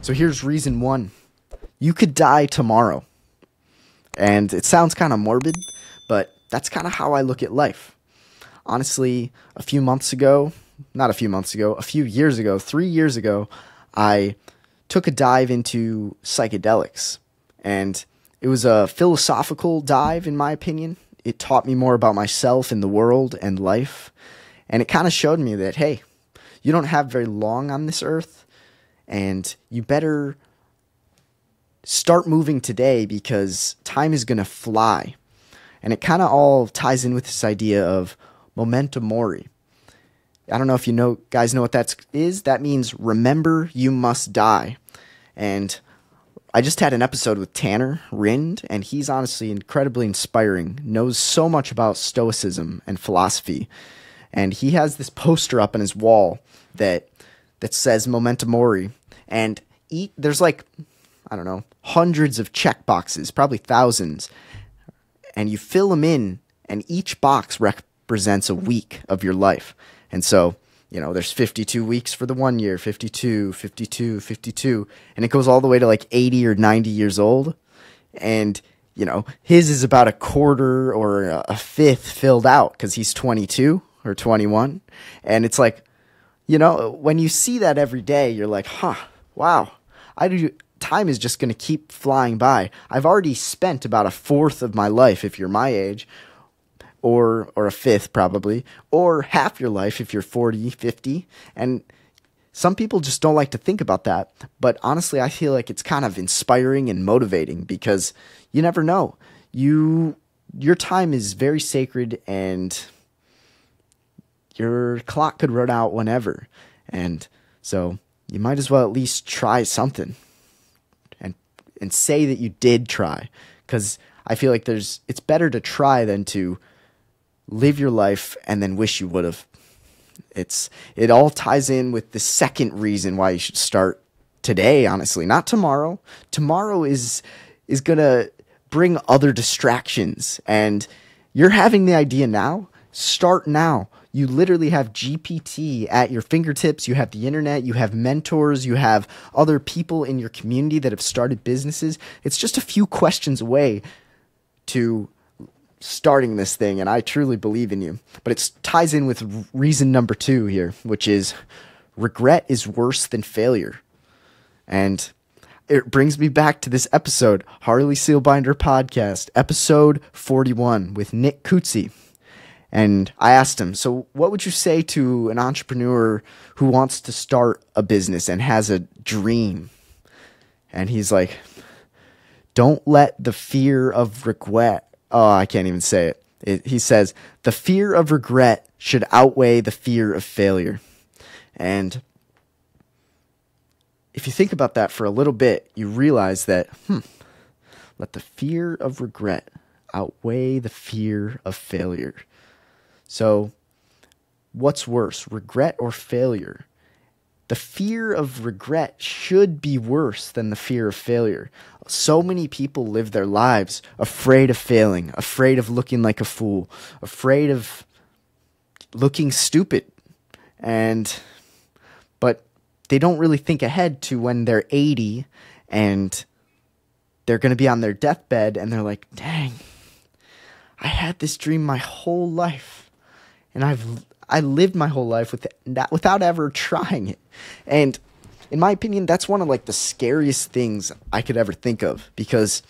So here's reason one. You could die tomorrow. And it sounds kind of morbid, but that's kind of how I look at life. Honestly, a few years ago, 3 years ago, I took a dive into psychedelics. And it was a philosophical dive, in my opinion. It taught me more about myself and the world and life. And it kind of showed me that, hey, you don't have very long on this earth, and you better start moving today because time is going to fly. And it kind of all ties in with this idea of memento mori. I don't know if guys know what that is. That means remember you must die. And I just had an episode with Tanner Rind, and he's honestly incredibly inspiring, knows so much about stoicism and philosophy. And he has this poster up on his wall that says memento mori. And there's hundreds of check boxes, probably thousands. And you fill them in, and each box represents a week of your life. And so, there's 52 weeks for the 1 year, 52, 52, 52, and it goes all the way to like 80 or 90 years old. And, his is about a quarter or a fifth filled out because he's 22 or 21. And it's like, when you see that every day, you're like, wow, time is just going to keep flying by. I've already spent about a fourth of my life if you're my age, or a fifth probably, or half your life if you're 40, 50. And some people just don't like to think about that. But honestly, I feel like it's kind of inspiring and motivating because you never know. Your time is very sacred, and your clock could run out whenever. And so you might as well at least try something and say that you did try, because I feel like it's better to try than to live your life and then wish you would have. It all ties in with the second reason why you should start today, honestly, not tomorrow. Tomorrow is going to bring other distractions, and you're having the idea now. Start now. You literally have GPT at your fingertips. You have the internet. You have mentors. You have other people in your community that have started businesses. It's just a few questions away to starting this thing, and I truly believe in you. But it ties in with reason number 2 here, which is regret is worse than failure. And it brings me back to this episode, Harley Seelbinder podcast, episode 41 with Nick Cootsie. And I asked him, so what would you say to an entrepreneur who wants to start a business and has a dream? And he's like, don't let the fear of regret, I can't even say it. He says, the fear of regret should outweigh the fear of failure. And if you think about that for a little bit, you realize that, let the fear of regret outweigh the fear of failure. So, what's worse, regret or failure? The fear of regret should be worse than the fear of failure. So many people live their lives afraid of failing, afraid of looking like a fool, afraid of looking stupid. But they don't really think ahead to when they're 80 and they're going to be on their deathbed and they're like, dang, I had this dream my whole life. And I lived my whole life without ever trying it. And in my opinion, that's one of the scariest things I could ever think of, because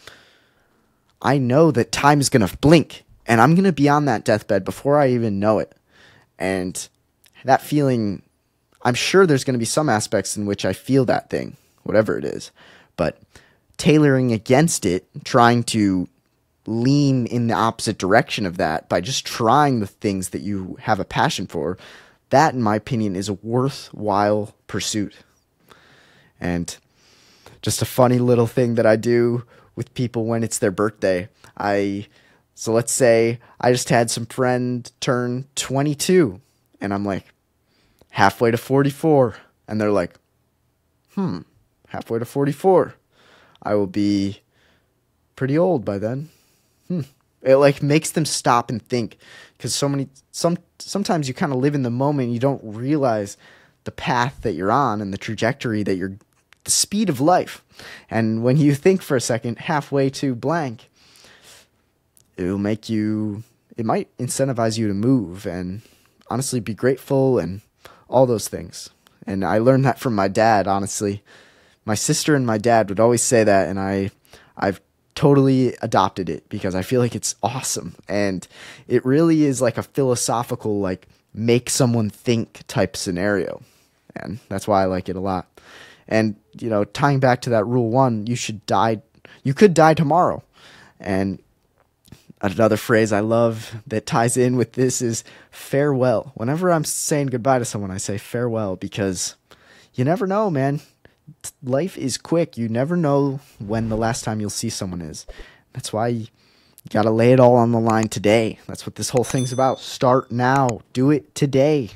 I know that time is going to blink and I'm going to be on that deathbed before I even know it. And that feeling, I'm sure there's going to be some aspects in which I feel that thing, whatever it is, but tailoring against it, trying to lean in the opposite direction of that by just trying the things that you have a passion for, that, in my opinion, is a worthwhile pursuit. And just a funny little thing that I do with people when it's their birthday. So let's say I just had some friend turn 22, and I'm like, halfway to 44. And they're like, halfway to 44. I will be pretty old by then. It makes them stop and think, because sometimes you kind of live in the moment and you don't realize the path that you're on and the trajectory that you're the speed of life. And when you think for a second, halfway to blank, it might incentivize you to move and honestly be grateful and all those things. And I learned that from my dad, honestly. My sister and my dad would always say that, and I've totally adopted it because I feel like it's awesome. And it really is like a philosophical, like, make someone think type scenario. And that's why I like it a lot. And, you know, tying back to that rule 1, you could die tomorrow. And another phrase I love that ties in with this is farewell. Whenever I'm saying goodbye to someone, I say farewell because you never know, man. Life is quick. You never know when the last time you'll see someone is. That's why you got to lay it all on the line today. That's what this whole thing's about. Start now. Do it today.